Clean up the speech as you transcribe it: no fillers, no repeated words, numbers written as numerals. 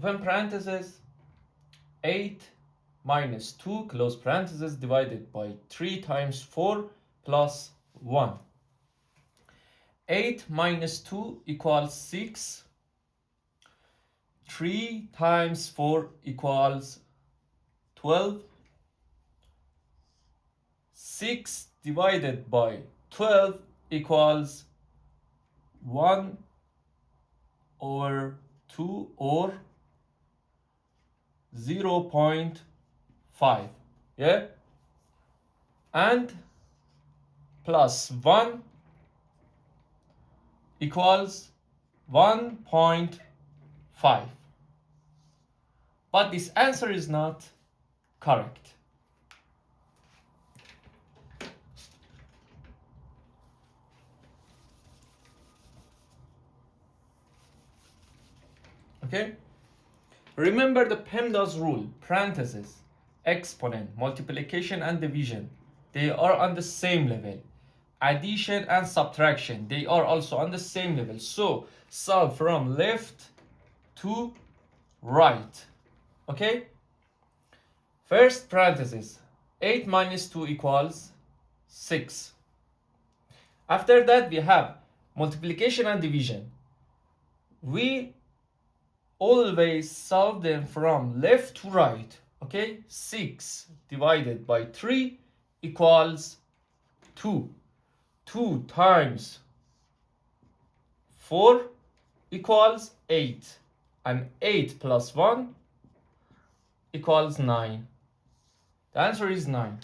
open parenthesis, 8 minus 2, close parenthesis, divided by 3 times 4 plus 1. 8 minus 2 equals 6. 3 times 4 equals 12. 6 divided by 12 equals 1 over 2 or 0.5. Yeah? And plus 1 equals 1.5. But this answer is not correct. Okay? Remember the PEMDAS rule, parentheses, exponent, multiplication and division, they are on the same level. Addition and subtraction, they are also on the same level. So solve from left to right. Okay? First parenthesis, 8 minus 2 equals 6. After that we have multiplication and division. We always solve them from left to right. Okay? 6 divided by 3 equals 2. 2 times 4 equals 8. And 8 plus 1 equals 9. The answer is 9.